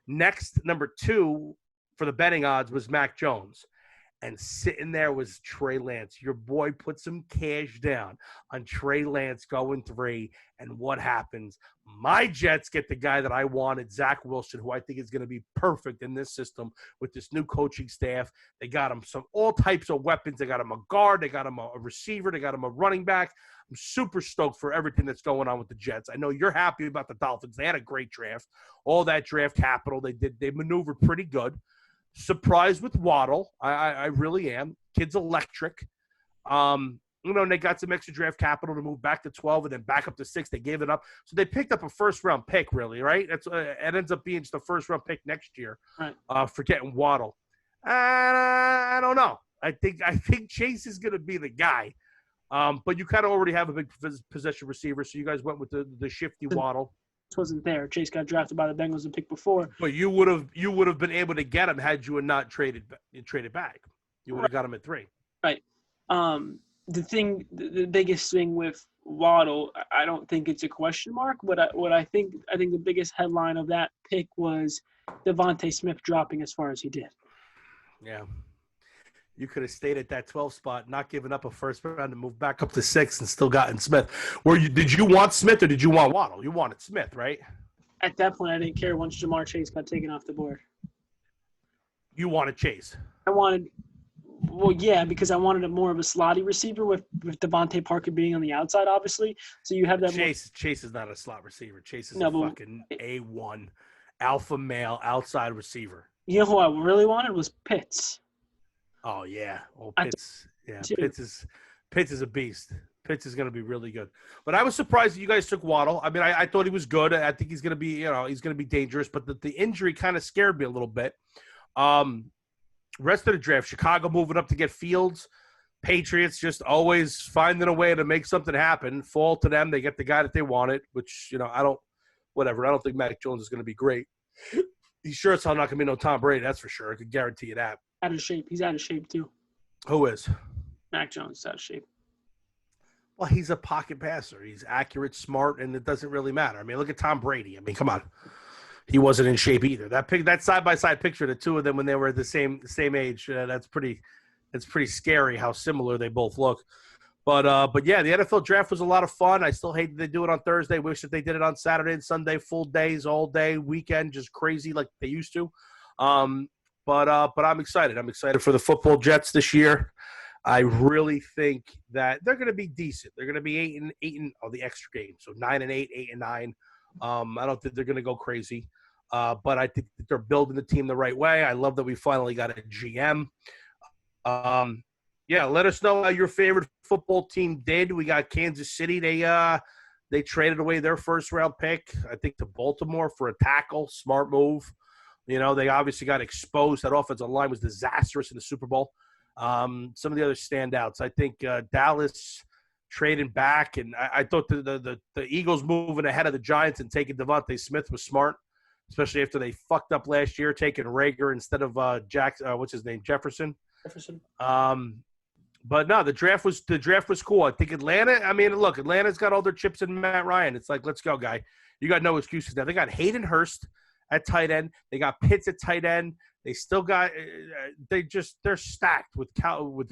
Speaker 1: Next, number 2, for the betting odds was Mac Jones. And sitting there was Trey Lance. Your boy put some cash down on Trey Lance going 3. And what happens? My Jets get the guy that I wanted, Zach Wilson, who I think is going to be perfect in this system with this new coaching staff. They got him all types of weapons. They got him a guard. They got him a receiver. They got him a running back. I'm super stoked for everything that's going on with the Jets. I know you're happy about the Dolphins. They had a great draft. All that draft capital, they maneuvered pretty good. Surprised with Waddle. I really am. Kid's electric. And they got some extra draft capital to move back to 12 and then back up to 6. They gave it up. So they picked up a first-round pick, really, right? It ends up being just a first-round pick next year, right? For getting Waddle. I don't know. I think Chase is going to be the guy. But you kind of already have a big possession receiver, so you guys went with the shifty Waddle.
Speaker 2: Wasn't there. Chase got drafted by the Bengals and picked before.
Speaker 1: But you would have been able to get him had you not traded back. You would have got him at 3.
Speaker 2: Right. The biggest thing with Waddle, I don't think it's a question mark. What I think the biggest headline of that pick was Devontae Smith dropping as far as he did.
Speaker 1: Yeah. You could have stayed at that 12 spot, not giving up a first round to move back up to 6 and still gotten Smith. Did you want Smith or did you want Waddle? You wanted Smith, right?
Speaker 2: At that point, I didn't care once Jamar Chase got taken off the board.
Speaker 1: You wanted Chase.
Speaker 2: Because I wanted more of a slotty receiver with Devontae Parker being on the outside, obviously. So you have that.
Speaker 1: Chase is not a slot receiver. Chase is a fucking A1 alpha male outside receiver.
Speaker 2: You know who I really wanted was Pitts.
Speaker 1: Oh yeah, Pitts. Yeah, Pitts is a beast. Pitts is going to be really good. But I was surprised that you guys took Waddle. I mean, I thought he was good. I think he's going to be, he's going to be dangerous. But the injury kind of scared me a little bit. Rest of the draft, Chicago moving up to get Fields. Patriots just always finding a way to make something happen. Fall to them. They get the guy that they wanted, which, I don't think Mac Jones is going to be great. He's sure it's not going to be no Tom Brady. That's for sure. I can guarantee you that.
Speaker 2: Out of shape. He's out of shape, too.
Speaker 1: Who is?
Speaker 2: Mac Jones is out of shape.
Speaker 1: Well, he's a pocket passer. He's accurate, smart, and it doesn't really matter. I mean, look at Tom Brady. I mean, come on. He wasn't in shape either. That side-by-side picture, the two of them when they were the same age, that's pretty scary how similar they both look. But yeah, the NFL draft was a lot of fun. I still hate that they do it on Thursday. Wish that they did it on Saturday and Sunday, full days, all day, weekend, just crazy like they used to. But I'm excited. I'm excited for the football Jets this year. I really think that they're going to be decent. They're going to be 8 and the extra game. So 9-8, 8-9. I don't think they're going to go crazy. But I think that they're building the team the right way. I love that we finally got a GM. Yeah, let us know how your favorite football team did. We got Kansas City. They traded away their first-round pick, I think, to Baltimore for a tackle. Smart move. They obviously got exposed. That offensive line was disastrous in the Super Bowl. Some of the other standouts, I think Dallas trading back, and I thought the Eagles moving ahead of the Giants and taking Devontae Smith was smart, especially after they fucked up last year, taking Rager instead of Jefferson. But no, the draft was cool. I think Atlanta's got all their chips in Matt Ryan. It's like, let's go, guy. You got no excuses now. They got Hayden Hurst at tight end. They got Pitts at tight end. They still got they're stacked with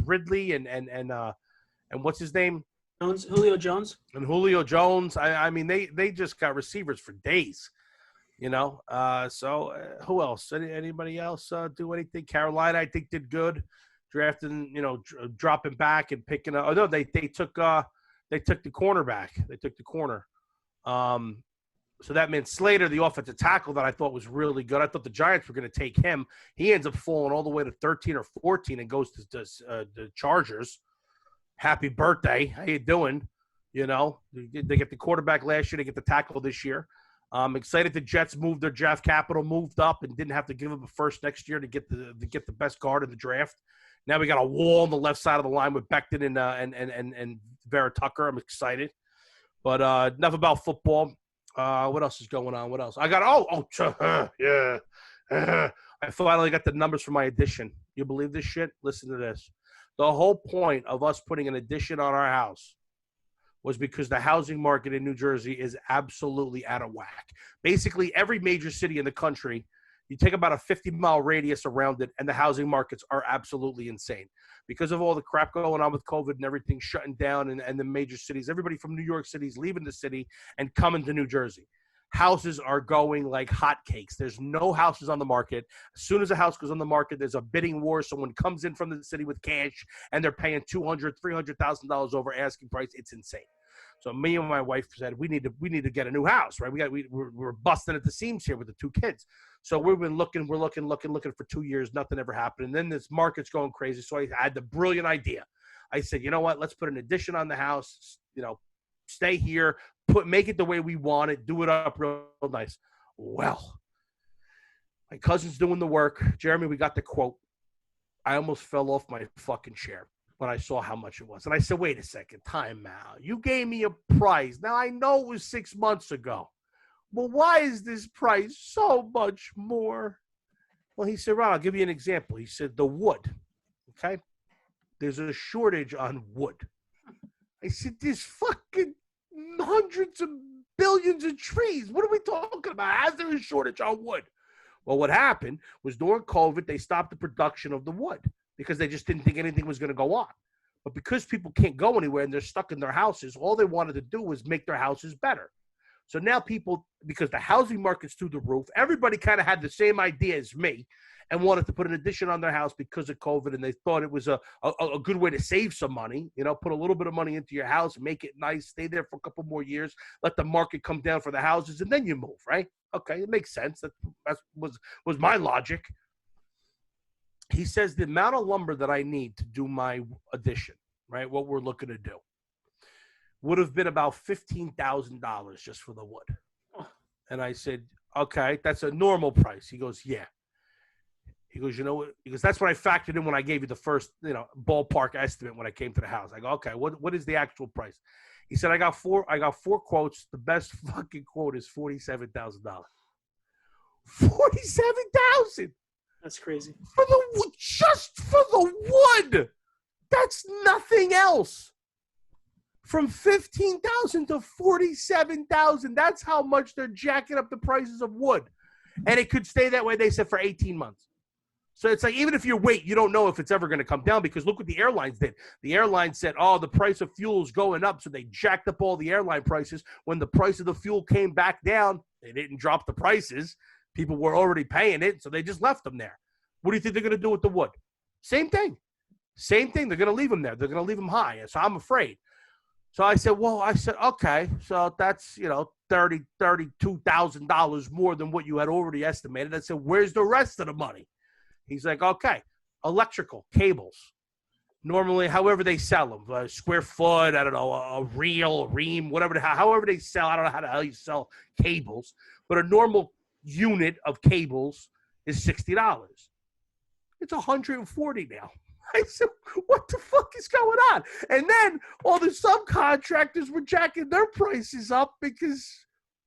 Speaker 1: Ridley and what's his name?
Speaker 2: Julio Jones.
Speaker 1: And Julio Jones. I mean they just got receivers for days. So who else? Anybody else do anything? Carolina, I think, did good. Drafting, dropping back and picking up. Oh no, they took the cornerback. They took the corner. So that meant Slater, the offensive tackle that I thought was really good. I thought the Giants were going to take him. He ends up falling all the way to 13 or 14 and goes to the Chargers. Happy birthday. How you doing? They get the quarterback last year. They get the tackle this year. I'm excited the Jets moved their draft capital, moved up, and didn't have to give up a first next year to get the best guard in the draft. Now we got a wall on the left side of the line with Becton and Vera Tucker. I'm excited. But enough about football. What else is going on? What else? I got I finally got the numbers for my addition. You believe this shit? Listen to this. The whole point of us putting an addition on our house was because the housing market in New Jersey is absolutely out of whack. Basically, every major city in the country, You take about a 50-mile radius around it, and the housing markets are absolutely insane because of all the crap going on with COVID and everything shutting down, and the major cities. Everybody from New York City is leaving the city and coming to New Jersey. Houses are going like hotcakes. There's no houses on the market. As soon as a house goes on the market, there's a bidding war. Someone comes in from the city with cash, and they're paying $200,000, $300,000 over asking price. It's insane. So me and my wife said we need to get a new house, right? We're busting at the seams here with the 2 kids. So we've been looking for 2 years. Nothing ever happened. And then this market's going crazy. So I had the brilliant idea. I said, you know what? Let's put an addition on the house. Stay here. Make it the way we want it. Do it up real nice. Well, my cousin's doing the work. Jeremy, we got the quote. I almost fell off my fucking chair when I saw how much it was. And I said, wait a second, time out. You gave me a price. Now, I know it was 6 months ago. But why is this price so much more? Well, he said, Ron, I'll give you an example. He said, the wood, okay? There's a shortage on wood. I said, there's fucking hundreds of billions of trees. What are we talking about? How's there a shortage on wood? Well, what happened was during COVID, they stopped the production of the wood because they just didn't think anything was going to go on. But because people can't go anywhere and they're stuck in their houses, all they wanted to do was make their houses better. So now people, because the housing market's through the roof, everybody kind of had the same idea as me and wanted to put an addition on their house because of COVID, and they thought it was a good way to save some money, put a little bit of money into your house, make it nice, stay there for a couple more years, let the market come down for the houses, and then you move, right? Okay, it makes sense. That was my logic. He says the amount of lumber that I need to do my addition, right, what we're looking to do, would have been about $15,000 just for the wood. And I said, okay, that's a normal price. He goes, yeah. He goes, you know what? He goes, that's what I factored in when I gave you the first, ballpark estimate when I came to the house. I go, okay, what is the actual price? He said, I got four quotes. The best fucking quote is $47,000. $47,000.
Speaker 2: That's crazy.
Speaker 1: Just for the wood. That's nothing else. From $15,000 to $47,000. That's how much they're jacking up the prices of wood. And it could stay that way, they said, for 18 months. So it's like, even if you wait, you don't know if it's ever going to come down, because look what the airlines did. The airlines said, the price of fuel is going up. So they jacked up all the airline prices. When the price of the fuel came back down, they didn't drop the prices. People were already paying it. So they just left them there. What do you think they're going to do with the wood? Same thing. They're going to leave them there. They're going to leave them high. So I'm afraid. So I said, okay, so that's, $32,000 more than what you had already estimated. I said, where's the rest of the money? He's like, okay, electrical, cables. Normally, however they sell them, a square foot, I don't know, a reel, a ream, whatever, however they sell, I don't know how you sell cables, but a normal unit of cables is $60. It's $140 now. I said, what the fuck is going on? And then all the subcontractors were jacking their prices up because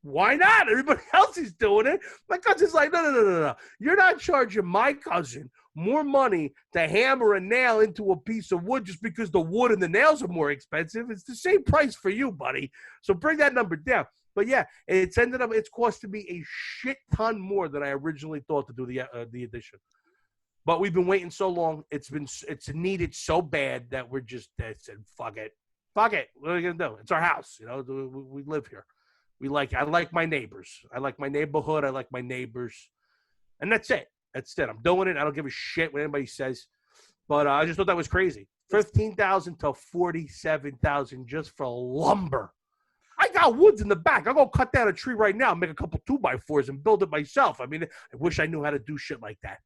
Speaker 1: why not? Everybody else is doing it. My cousin's like, no. You're not charging my cousin more money to hammer a nail into a piece of wood just because the wood and the nails are more expensive. It's the same price for you, buddy. So bring that number down. But yeah, it's costing me a shit ton more than I originally thought to do the addition. But we've been waiting so long. It's needed so bad that we're just said, fuck it. What are we gonna do? It's our house. We live here. I like my neighbors. I like my neighborhood. I like my neighbors, and that's it. I'm doing it. I don't give a shit what anybody says. But I just thought that was crazy. $15,000 to $47,000 just for lumber. I got woods in the back. I'll go cut down a tree right now, make a couple 2x4s, and build it myself. I mean, I wish I knew how to do shit like that.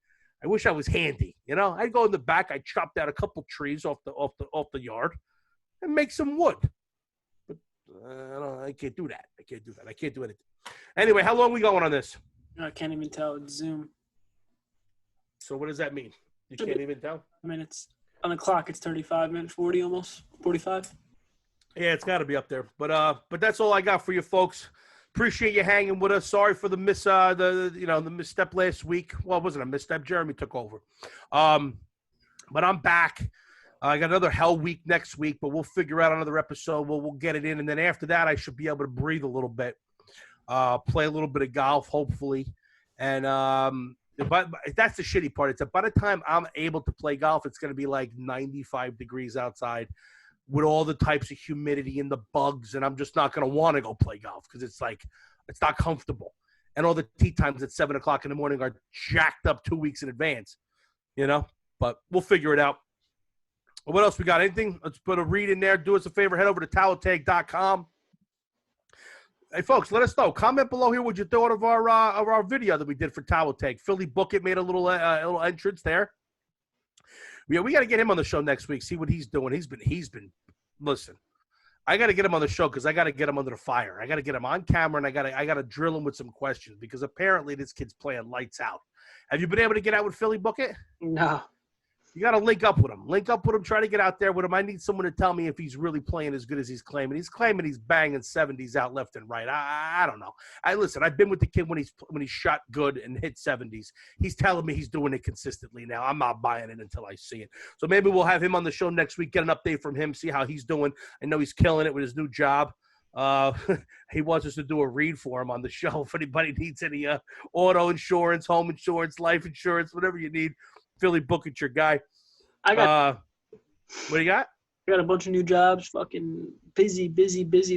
Speaker 1: I wish I was handy. I'd go in the back. I'd chop down a couple trees off the yard and make some wood. But I can't do that. I can't do anything. Anyway, how long are we going on this?
Speaker 2: I can't even tell. It's Zoom.
Speaker 1: So what does that mean? You can't even tell?
Speaker 2: I mean, it's on the clock. It's 35 minutes, 40 almost, 45.
Speaker 1: Yeah, it's got to be up there. But that's all I got for you folks. Appreciate you hanging with us. Sorry for the misstep last week. Well, it wasn't a misstep. Jeremy took over. But I'm back. I got another hell week next week, but we'll figure out another episode. We'll get it in, and then after that, I should be able to breathe a little bit, play a little bit of golf, hopefully, and But that's the shitty part. It's that by the time I'm able to play golf, it's going to be like 95 degrees outside with all the types of humidity and the bugs, and I'm just not going to want to go play golf because it's like it's not comfortable. And all the tee times at 7 o'clock in the morning are jacked up 2 weeks in advance, But we'll figure it out. What else we got? Anything? Let's put a read in there. Do us a favor. Head over to toweltag.com. Hey, folks, let us know. Comment below here what you thought of our video that we did for Towel Tag. Philly Bookett made a little entrance there. Yeah, we got to get him on the show next week. See what he's doing. He's been. Listen, I got to get him on the show because I got to get him under the fire. I got to get him on camera and I got to drill him with some questions because apparently this kid's playing lights out. Have you been able to get out with Philly Bookett?
Speaker 2: No.
Speaker 1: You got to link up with him. Try to get out there with him. I need someone to tell me if he's really playing as good as he's claiming. He's claiming he's banging 70s out left and right. I don't know. Listen, I've been with the kid when he's shot good and hit 70s. He's telling me he's doing it consistently now. I'm not buying it until I see it. So maybe we'll have him on the show next week, get an update from him, see how he's doing. I know he's killing it with his new job. He wants us to do a read for him on the show if anybody needs any auto insurance, home insurance, life insurance, whatever you need. Philly Bookett, your guy.
Speaker 2: I got.
Speaker 1: What do you got?
Speaker 2: I got a bunch of new jobs. Fucking busy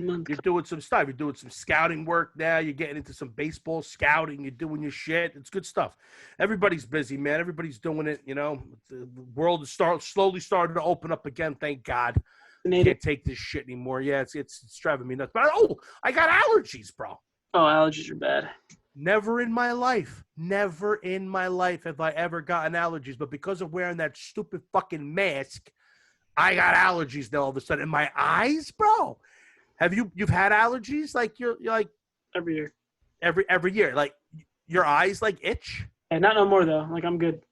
Speaker 2: month.
Speaker 1: You're doing some stuff. You're doing some scouting work now. You're getting into some baseball scouting. You're doing your shit. It's good stuff. Everybody's busy, man. Everybody's doing it. The world is slowly starting to open up again. Thank God. Can't take this shit anymore. Yeah, it's driving me nuts. But I got allergies, bro.
Speaker 2: Oh, allergies are bad.
Speaker 1: Never in my life have I ever gotten allergies. But because of wearing that stupid fucking mask, I got allergies now all of a sudden. And my eyes, bro. You've had allergies? Like you're like
Speaker 2: every year.
Speaker 1: Every year. Like your eyes like itch?
Speaker 2: Yeah, not no more though. Like I'm good.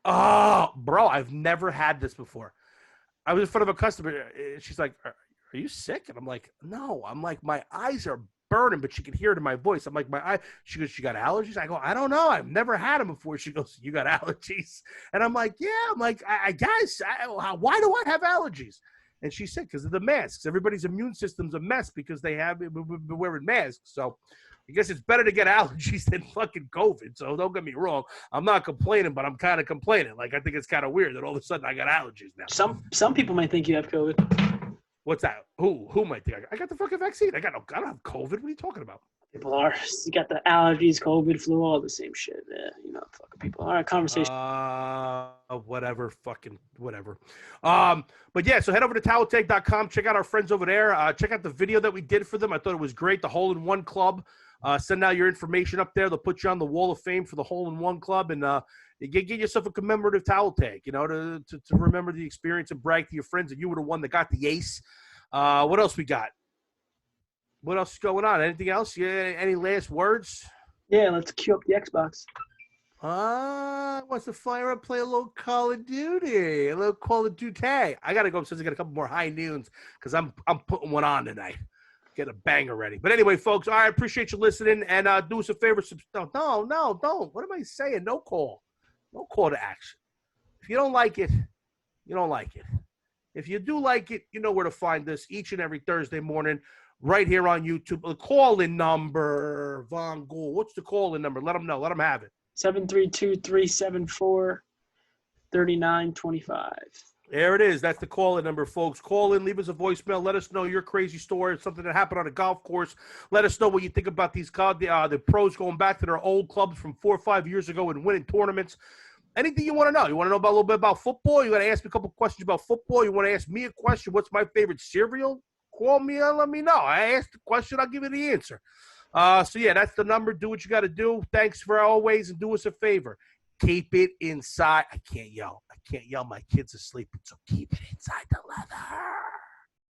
Speaker 1: Oh, bro, I've never had this before. I was in front of a customer. She's like, "Are you sick?" And I'm like, "No." I'm like, my eyes are burning, but she can hear it in my voice. I'm like, my eye. She goes, "You got allergies?" I go, "I don't know. I've never had them before." She goes, "You got allergies?" And I'm like, "Yeah." I'm like, I guess. Why do I have allergies? And she said, "Because of the masks. Everybody's immune system's a mess because we've been wearing masks. So I guess it's better to get allergies than fucking COVID. So don't get me wrong. I'm not complaining, but I'm kind of complaining. Like, I think it's kind of weird that all of a sudden I got allergies now.
Speaker 2: Some people might think you have COVID.
Speaker 1: What's that? Who might think I got the fucking vaccine? I don't have COVID. What are you talking about?
Speaker 2: People are. You got the allergies, COVID, flu, all the same shit. Yeah, fucking people. All right, conversation.
Speaker 1: Whatever. But yeah, so head over to toweltag.com. Check out our friends over there. Check out the video that we did for them. I thought it was great. The Hole-in-One Club. Send out your information up there. They'll put you on the Wall of Fame for the Hole-in-One Club, and get yourself a commemorative towel tag, to remember the experience and brag to your friends that you were the one that got the ace. What else we got? What else is going on? Anything else? Yeah. Any last words?
Speaker 2: Yeah, let's cue up the Xbox.
Speaker 1: Wants to fire up, play a little Call of Duty, a little Call of Duty. I gotta go since I got a couple more high noons because I'm putting one on tonight. Get a banger ready. But anyway, folks, I appreciate you listening, and do us a favor. No, don't. What am I saying? No call to action. If you don't like it, you don't like it. If you do like it, you know where to find us each and every Thursday morning right here on YouTube. The call-in number, Von Gould. What's the call-in number? Let them know. Let them have it.
Speaker 2: 732-374-3925.
Speaker 1: There it is. That's the call-in number, folks. Call in, leave us a voicemail. Let us know your crazy story, something that happened on a golf course. Let us know what you think about these the pros going back to their old clubs from 4 or 5 years ago and winning tournaments. Anything you want to know. You want to know about a little bit about football? You want to ask me a couple questions about football? You want to ask me a question? What's my favorite cereal? Call me and let me know. I asked the question. I'll give you the answer. So, yeah, that's the number. Do what you got to do. Thanks for always, and do us a favor. Keep it inside. I can't yell. My kid's asleep, so keep it inside the leather.